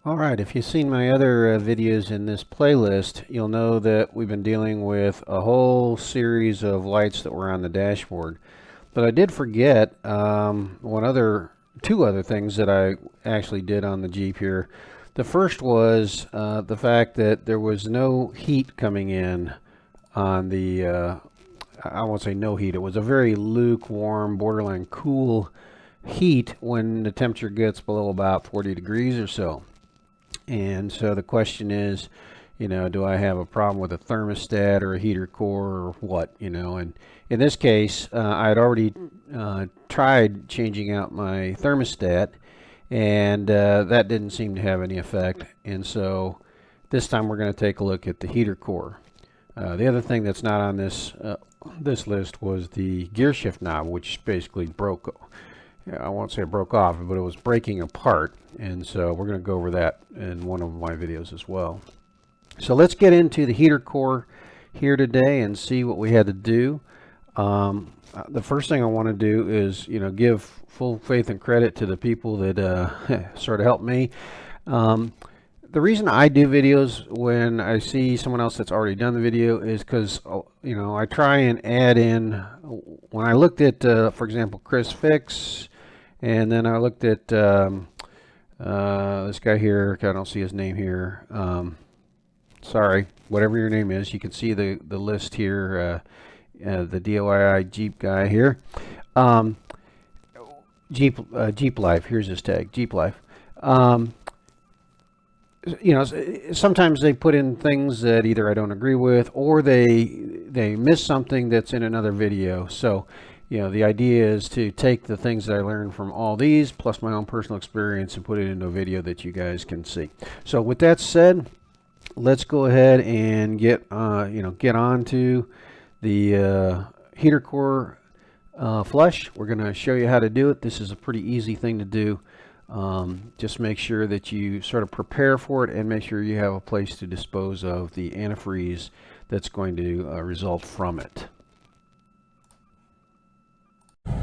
Alright, if you've seen my other videos in this playlist, you'll know that we've been dealing with a whole series of lights that were on the dashboard. But I did forget two other things that I actually did on the Jeep here. The first was the fact that there was no heat coming in on the, I won't say no heat, it was a very lukewarm, borderline cool heat when the temperature gets below about 40 degrees or so. And so the question is, do I have a problem with a thermostat or a heater core or what, and in this case, I had already tried changing out my thermostat, and that didn't seem to have any effect. And so this time we're going to take a look at the heater core. The other thing that's not on this list was the gear shift knob, which basically broke. I won't say it broke off, but it was breaking apart, and so we're going to go over that in one of my videos as well. So let's get into the heater core here today and see what we had to do. The first thing I want to do is, give full faith and credit to the people that sort of helped me. The reason I do videos when I see someone else that's already done the video is because, I try and add in, when I looked at, for example, Chris Fix, and then I looked at this guy here. I don't see his name here. Sorry, whatever your name is, you can see the list here, the DIY Jeep guy here. Jeep Life, here's his tag, Jeep Life. Sometimes they put in things that either I don't agree with, or they miss something that's in another video. So the idea is to take the things that I learned from all these plus my own personal experience and put it into a video that you guys can see. So with that said, let's go ahead and get on to the heater core flush. We're going to show you how to do it. This is a pretty easy thing to do. Just make sure that you sort of prepare for it and make sure you have a place to dispose of the antifreeze that's going to result from it. Okay,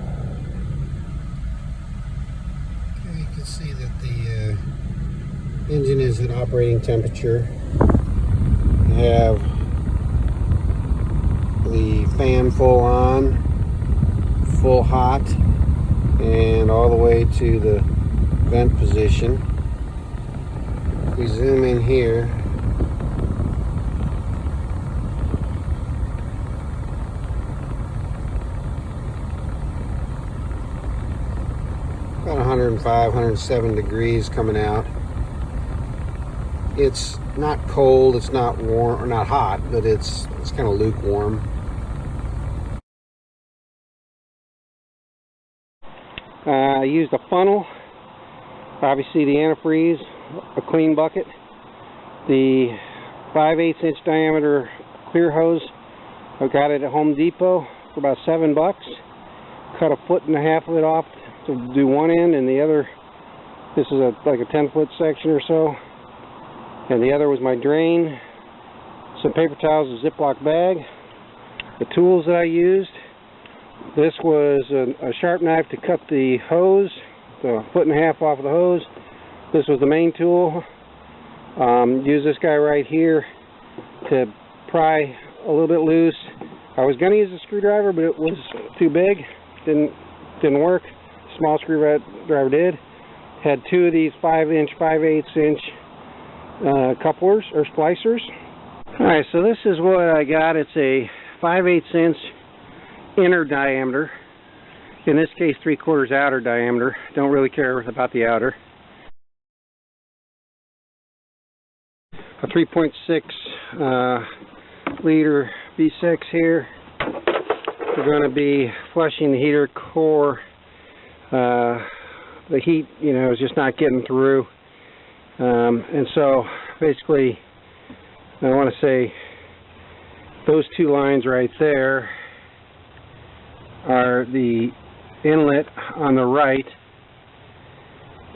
you can see that the engine is at operating temperature. You have the fan full on, full hot, and all the way to the vent position. If we zoom in here, about 105, 107 degrees coming out. It's not cold, it's not warm, or not hot, but it's kind of lukewarm. I used a funnel, obviously the antifreeze, a clean bucket, the 5/8 inch diameter clear hose. I got it at Home Depot for about $7. Cut 1.5 foot of it off to do one end, and the other, this is like a 10-foot section or so, and the other was my drain, some paper towels, a Ziploc bag, the tools that I used. This was a sharp knife to cut the hose, the 1.5 foot off of the hose. This was the main tool. Use this guy right here to pry a little bit loose. I was going to use a screwdriver, but it was too big. Didn't work. Small screwdriver did. Had two of these 5-inch, 5/8 inch couplers or splicers. Alright, so this is what I got. It's a 5/8 inch inner diameter. In this case, 3/4 outer diameter. Don't really care about the outer. A 3.6 liter V6 here. We're going to be flushing the heater core. The heat, is just not getting through. And so, basically, I want to say those two lines right there are the inlet on the right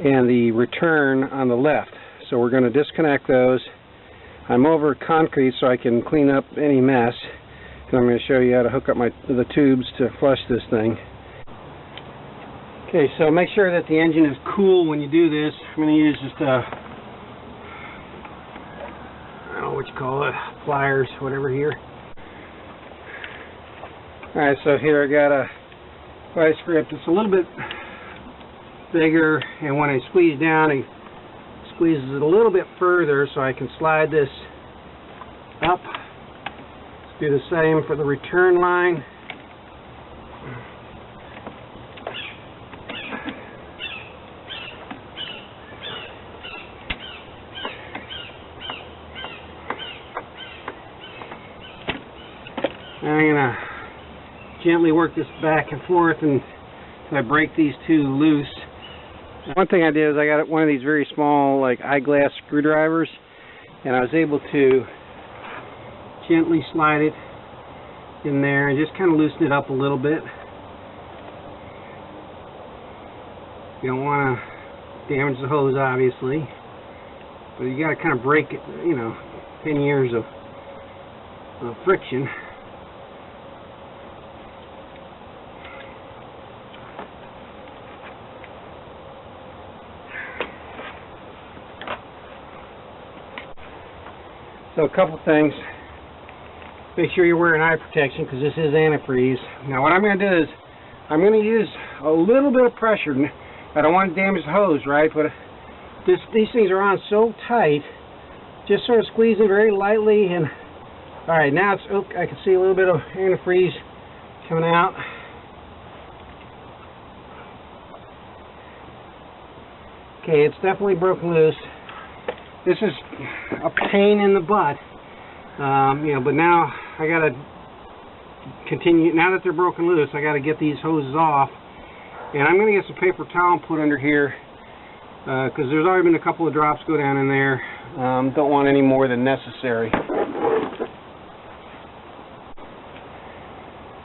and the return on the left. So we're going to disconnect those. I'm over concrete so I can clean up any mess. And I'm going to show you how to hook up the tubes to flush this thing. Okay, so make sure that the engine is cool when you do this. I'm going to use just a what you call it, pliers, whatever here. Alright, so here I got a vice grip. It's a little bit bigger, and when I squeeze down, it squeezes it a little bit further, so I can slide this up. Let's do the same for the return line. I'm going to gently work this back and forth until I break these two loose. One thing I did is I got one of these very small, like, eyeglass screwdrivers, and I was able to gently slide it in there and just kind of loosen it up a little bit. You don't want to damage the hose, obviously, but you got to kind of break it, you know, 10 years of friction. So a couple things. Make sure you're wearing eye protection, because this is antifreeze. Now what I'm going to do is I'm going to use a little bit of pressure. I don't want to damage the hose, right? But these things are on so tight. Just sort of squeeze it very lightly, and all right, now it's, oh, I can see a little bit of antifreeze coming out. Okay, it's definitely broken loose. This is a pain in the butt, you know, but now I got to continue. Now that they're broken loose, I got to get these hoses off, and I'm going to get some paper towel and put under here, because there's already been a couple of drops go down in there. Don't want any more than necessary.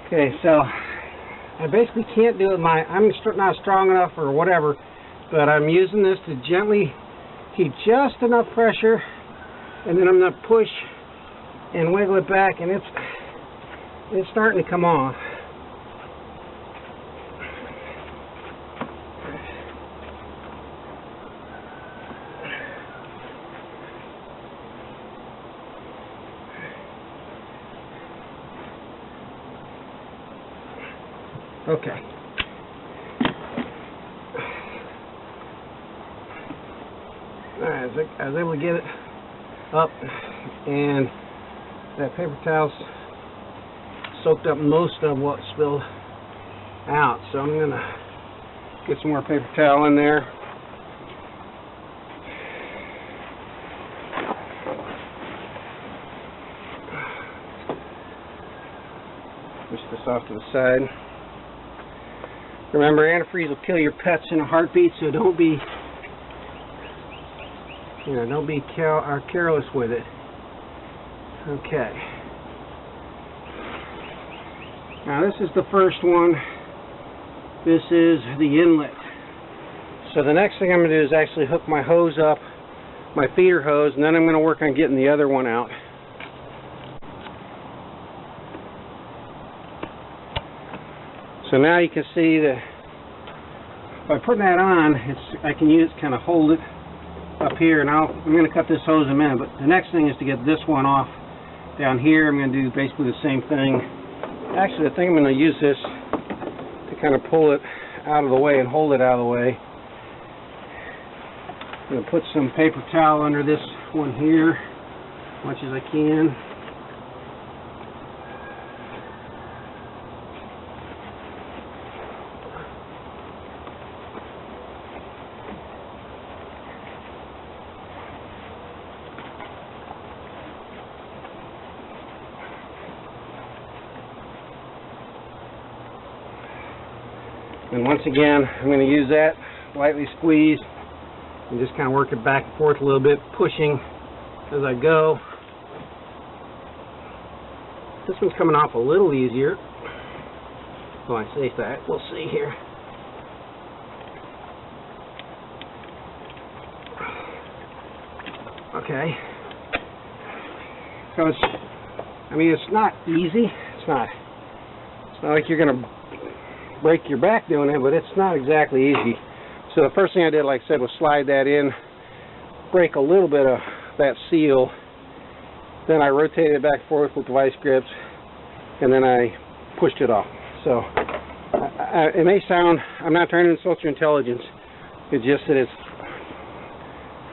Okay, so I basically can't do it. I'm not strong enough or whatever, but I'm using this to gently keep just enough pressure, and then I'm going to push and wiggle it back, and it's starting to come off. Okay. Alright, I was able to get it up, and that paper towel's soaked up most of what spilled out. So I'm going to get some more paper towel in there. Push this off to the side. Remember, antifreeze will kill your pets in a heartbeat, so don't be careless with it. Okay. Now this is the first one. This is the inlet. So the next thing I'm going to do is actually hook my hose up, my feeder hose, and then I'm going to work on getting the other one out. So now you can see that by putting that on, I can use kind of hold it up here, and I'm going to cut this hose in a minute, but the next thing is to get this one off down here. I'm going to do basically the same thing. Actually, I think I'm going to use this to kind of pull it out of the way and hold it out of the way. I'm going to put some paper towel under this one here as much as I can. And once again, I'm going to use that, lightly squeeze, and just kind of work it back and forth a little bit, pushing as I go. This one's coming off a little easier. Well, I say that. We'll see here. Okay. So it's not easy. It's not like you're going to break your back doing it, but it's not exactly easy. So the first thing I did, like I said, was slide that in, break a little bit of that seal, then I rotated it back and forth with the vice grips, and then I pushed it off. So it may sound, I'm not trying to insult your intelligence, it's just that it's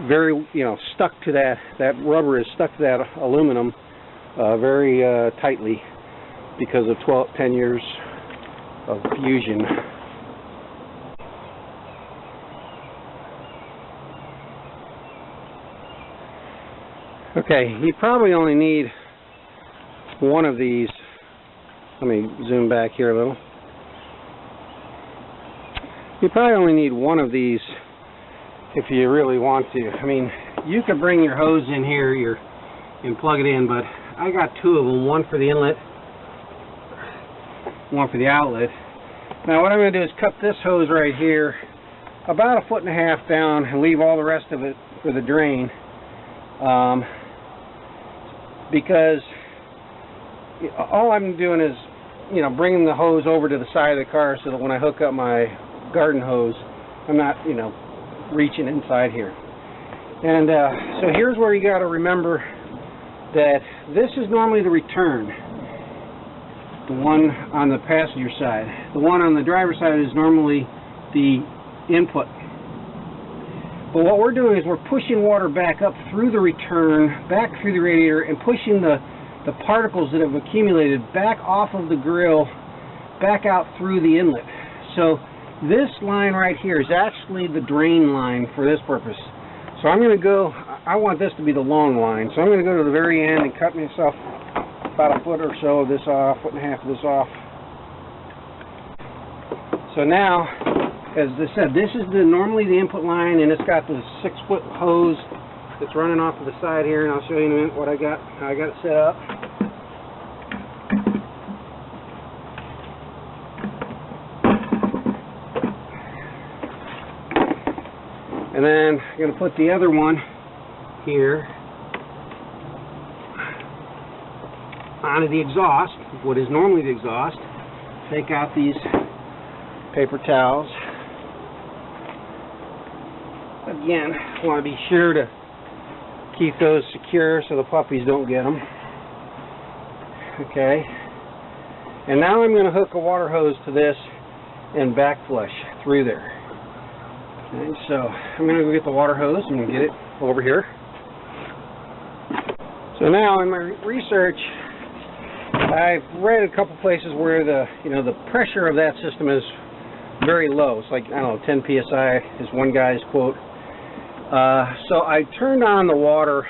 very, you know, stuck to that rubber is stuck to that aluminum very tightly because of 10 years of fusion. Okay, you probably only need one of these. Let me zoom back here a little. You probably only need one of these if you really want to. I mean, you could bring your hose in here and plug it in, but I got two of them, one for the inlet, one for the outlet. Now what I'm going to do is cut this hose right here about 1.5 feet down and leave all the rest of it for the drain, because all I'm doing is, you know, bringing the hose over to the side of the car so that when I hook up my garden hose, I'm not, you know, reaching inside here. And so here's where you got to remember that this is normally the return, the one on the passenger side. The one on the driver's side is normally the input. But what we're doing is we're pushing water back up through the return, back through the radiator, and pushing the particles that have accumulated back off of the grill, back out through the inlet. So this line right here is actually the drain line for this purpose. So I'm going to go, I want this to be the long line, so I'm going to go to the very end and cut myself about 1 foot or so of this off, 1.5 feet of this off. So now, as I said, this is normally the input line, and it's got the 6-foot hose that's running off to the side here, and I'll show you in a minute what I got, how I got it set up. And then I'm going to put the other one here onto the exhaust, what is normally the exhaust. Take out these paper towels. Again, want to be sure to keep those secure so the puppies don't get them. Okay. And now I'm going to hook a water hose to this and back flush through there. Okay, so I'm going to go get the water hose and get it over here. So now in my research, I've read a couple places where the pressure of that system is very low. It's like, I don't know, 10 psi is one guy's quote. So I turned on the water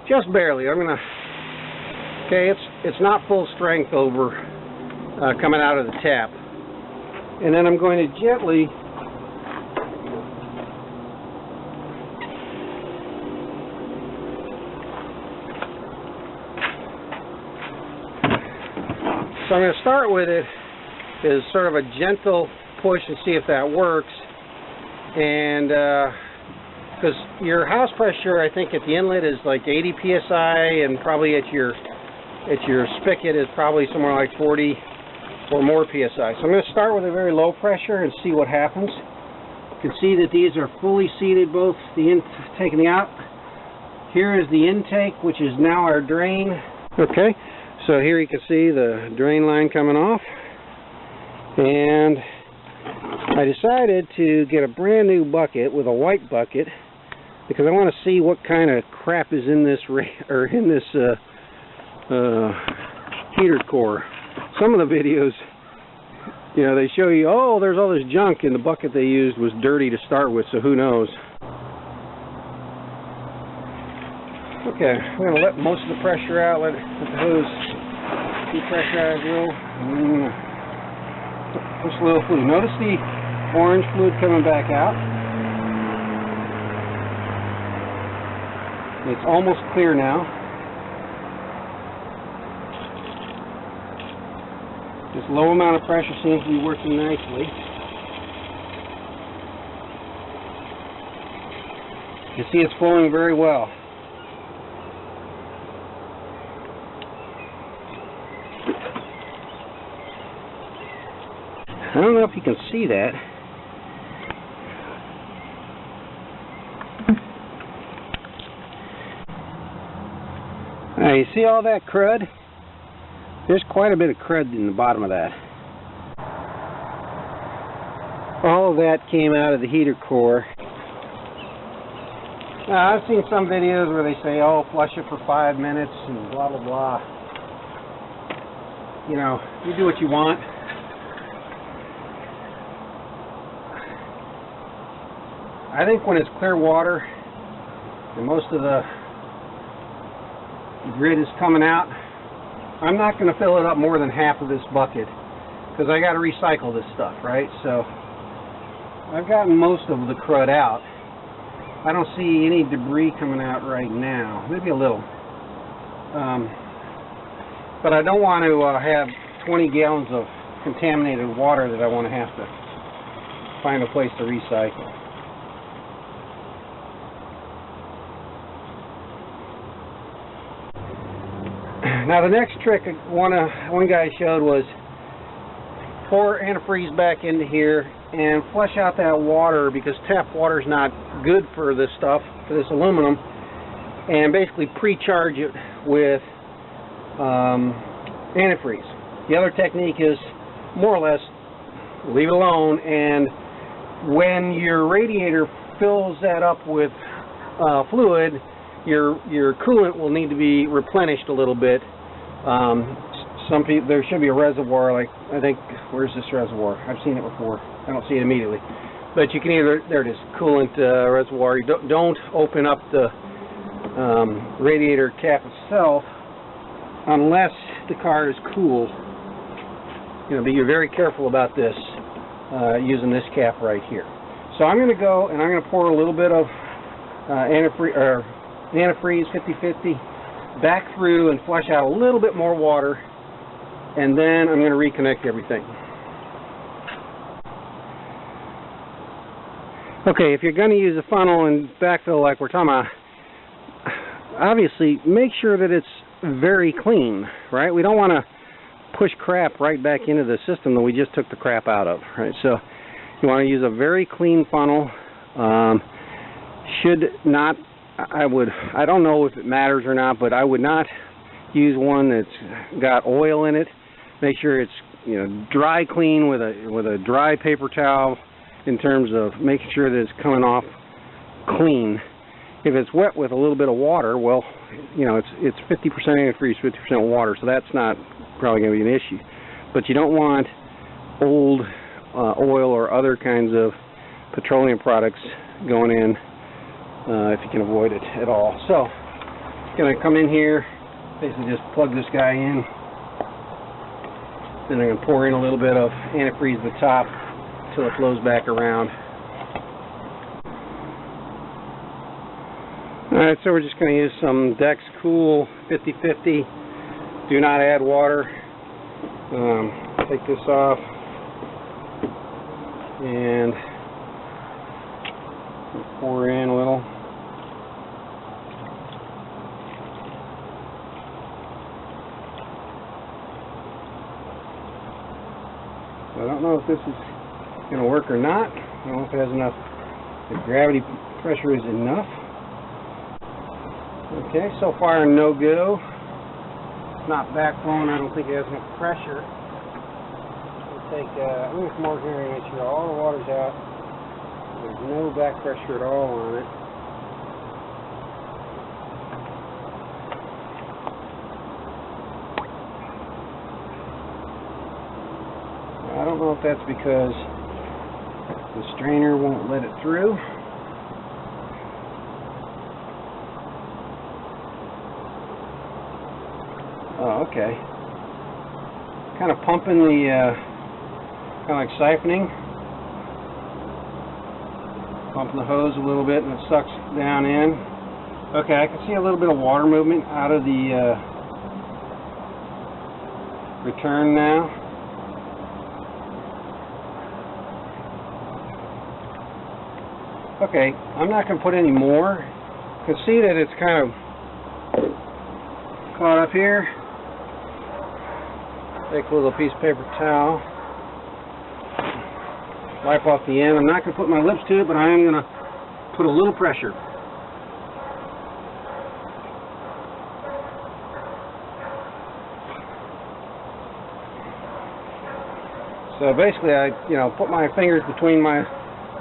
just barely. I'm gonna, okay, it's not full strength over coming out of the tap, and then I'm going to gently So I'm going to start with it as sort of a gentle push and see if that works. And because your house pressure, I think at the inlet is like 80 psi, and probably at your spigot is probably somewhere like 40 or more psi. So I'm going to start with a very low pressure and see what happens. You can see that these are fully seated, both the intake and the out. Here is the intake, which is now our drain. Okay. So here you can see the drain line coming off, and I decided to get a brand new bucket with a white bucket because I want to see what kind of crap is in this heater core. Some of the videos, you know, they show you, oh, there's all this junk, and the bucket they used was dirty to start with, so who knows. Okay, I'm going to let most of the pressure out, let the hose depressurize a little. Push a little fluid. Notice the orange fluid coming back out. It's almost clear now. This low amount of pressure seems to be working nicely. You see it's flowing very well. I don't know if you can see that. Now, you see all that crud? There's quite a bit of crud in the bottom of that. All of that came out of the heater core. Now, I've seen some videos where they say, oh, flush it for 5 minutes and blah, blah, blah. You know, you do what you want. I think when it's clear water and most of the grit is coming out, I'm not going to fill it up more than half of this bucket because I got to recycle this stuff, right? So I've gotten most of the crud out. I don't see any debris coming out right now, maybe a little. But I don't want to have 20 gallons of contaminated water that I want to have to find a place to recycle. Now the next trick one guy showed was pour antifreeze back into here and flush out that water, because tap water is not good for this stuff, for this aluminum, and basically pre-charge it with antifreeze. The other technique is more or less leave it alone, and when your radiator fills that up with fluid, your coolant will need to be replenished a little bit. Some people, there should be a reservoir, like, I think, where's this reservoir? I've seen it before. I don't see it immediately. But you can either, there it is, coolant reservoir. You don't open up the radiator cap itself unless the car is cool. You know, but you're very careful about this using this cap right here. So I'm going to go and I'm going to pour a little bit of antifreeze 50-50 back through and flush out a little bit more water, and then I'm going to reconnect everything. Okay, if you're going to use a funnel and backfill like we're talking about, obviously make sure that it's very clean, right? We don't want to push crap right back into the system that we just took the crap out of, right? So you want to use a very clean funnel. Should not, I don't know if it matters or not, but I would not use one that's got oil in it. Make sure it's, you know, dry clean with a dry paper towel, in terms of making sure that it's coming off clean. If it's wet with a little bit of water, well, you know, it's 50% antifreeze, 50% water, so that's not probably going to be an issue. But you don't want old oil or other kinds of petroleum products going in if you can avoid it at all. So I'm going to come in here, basically just plug this guy in, then I'm going to pour in a little bit of antifreeze at the top until it flows back around. Alright, so we're just going to use some Dex Cool 50-50. Do not add water. Take this off and pour in a little. So I don't know if this is going to work or not. I don't know if it has enough, the gravity pressure is enough. Okay, so far no go. It's not backflowing. I don't think it has enough pressure. We'll take a little more here and make sure all the water's out. There's no back pressure at all on it. I don't know if that's because the strainer won't let it through. Oh, okay. Kind of pumping the, kind of like siphoning. Pumping the hose a little bit and it sucks down in. Okay, I can see a little bit of water movement out of the return now. Okay, I'm not going to put any more. You can see that it's kind of caught up here. Take a little piece of paper towel. Wipe off the end. I'm not going to put my lips to it, but I am going to put a little pressure. So basically I, put my fingers between my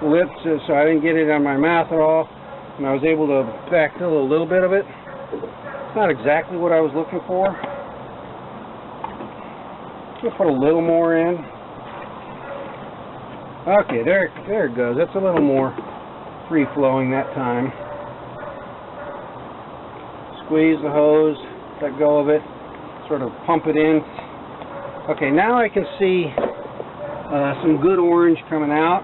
lips so I didn't get it on my mouth at all, and I was able to backfill a little bit of it. It's not exactly what I was looking for. I'll put a little more in. Okay, there it goes. That's a little more free-flowing that time. Squeeze the hose, let go of it, sort of pump it in. Okay, now I can see some good orange coming out.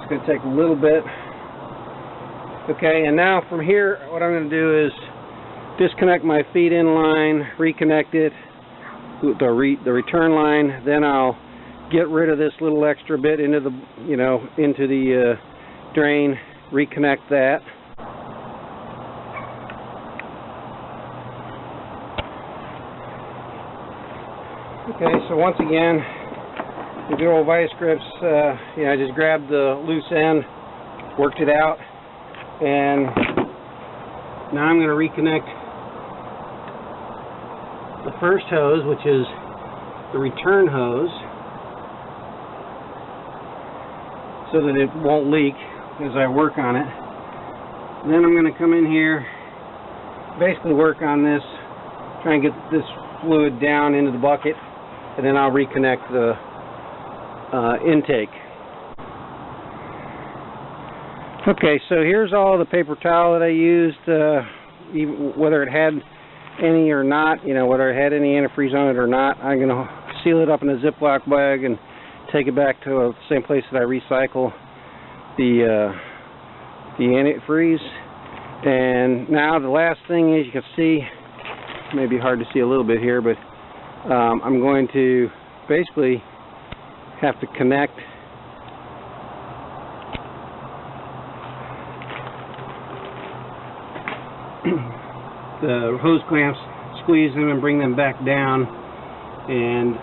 It's going to take a little bit. Okay, and now from here, what I'm going to do is disconnect my feed-in line, reconnect it, the return line. Then I'll get rid of this little extra bit into the, into the drain, reconnect that. Okay, so once again, the good old vice grips, I just grabbed the loose end, worked it out, and now I'm going to reconnect the first hose, which is the return hose, so that it won't leak as I work on it. And then I'm going to come in here, basically work on this, try and get this fluid down into the bucket, and then I'll reconnect the intake. Okay, so here's all the paper towel that I used, even whether it had any or not, whether it had any antifreeze on it or not. I'm going to seal it up in a Ziploc bag and take it back to the same place that I recycle the antifreeze. And now the last thing is, you can see, it may be hard to see a little bit here, but I'm going to basically have to connect the hose clamps, squeeze them and bring them back down, and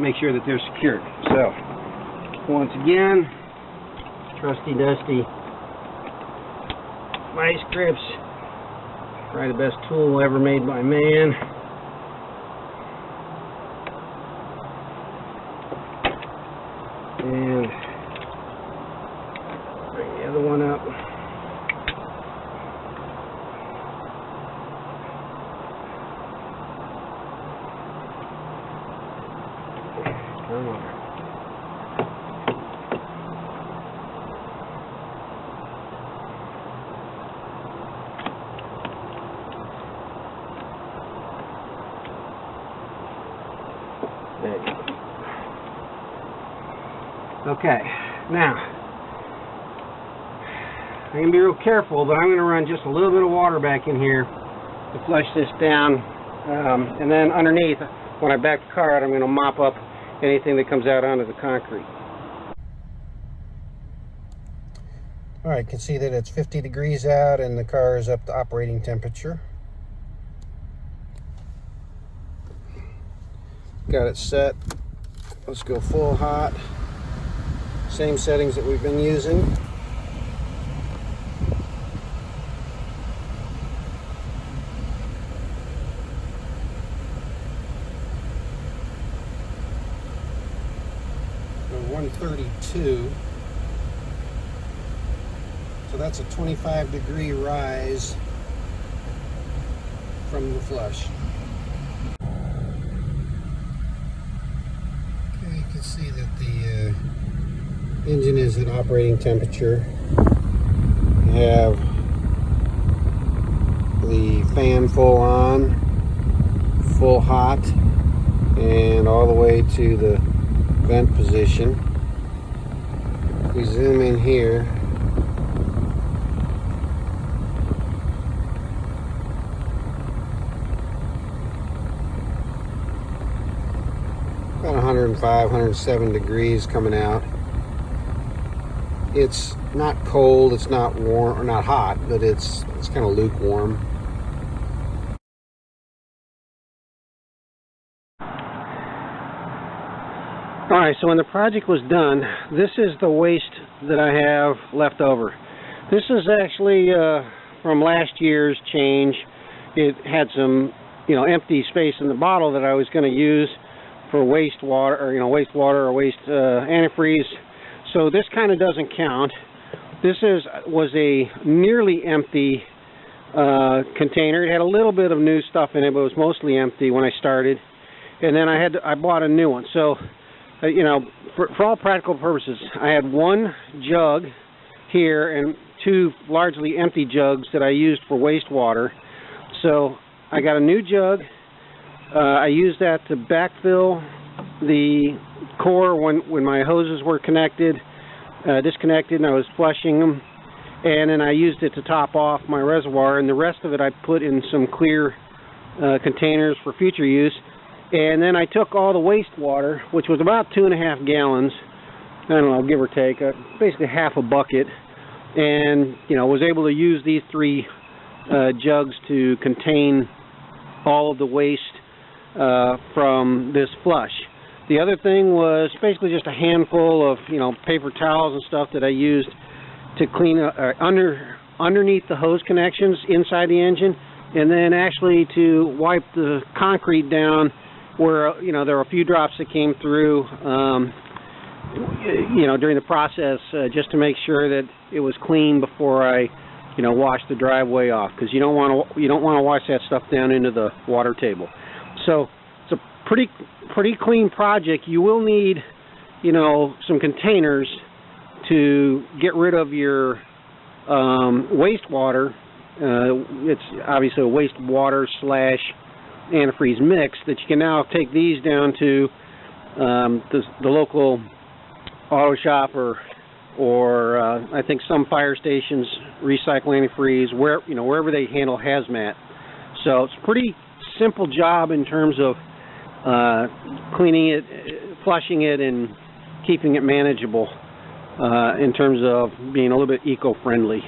make sure that they're secured. So once again, trusty dusty vice grips, probably the best tool ever made by man. And bring the other one up. Come on. There you go. Okay, now I'm going to be real careful, but I'm going to run just a little bit of water back in here to flush this down, and then underneath, when I back the car out, I'm going to mop up anything that comes out onto the concrete. Alright, you can see that it's 50 degrees out and the car is up to operating temperature. Got it set. Let's go full hot. Same settings that we've been using. We're 132. So that's a 25-degree rise from the flush. Okay, you can see that the engine is at operating temperature. We have the fan full on, full hot, and all the way to the vent position. We zoom in here. About 105, 107 degrees coming out. It's not cold, it's not warm, or not hot, but it's kind of lukewarm. Alright, so when the project was done, this is the waste that I have left over. This is actually from last year's change. It had some, empty space in the bottle that I was going to use for wastewater, or waste antifreeze. So this kind of doesn't count. This was a nearly empty container. It had a little bit of new stuff in it, but it was mostly empty when I started. And then I bought a new one. So, for all practical purposes, I had one jug here and two largely empty jugs that I used for wastewater. So I got a new jug. I used that to backfill the core when my hoses were disconnected, and I was flushing them. And then I used it to top off my reservoir, and the rest of it I put in some clear containers for future use. And then I took all the wastewater, which was about 2.5 gallons, I don't know, give or take, basically half a bucket, and was able to use these 3 jugs to contain all of the waste from this flush. The other thing was basically just a handful of paper towels and stuff that I used to clean underneath the hose connections inside the engine, and then actually to wipe the concrete down where there were a few drops that came through during the process, just to make sure that it was clean before I wash the driveway off, because you don't want to wash that stuff down into the water table. So it's a pretty clean project. You will need some containers to get rid of your wastewater. It's obviously a wastewater / antifreeze mix that you can now take these down to the local auto shop or I think some fire stations recycle antifreeze, wherever they handle hazmat. So it's a pretty simple job in terms of cleaning it, flushing it, and keeping it manageable in terms of being a little bit eco-friendly.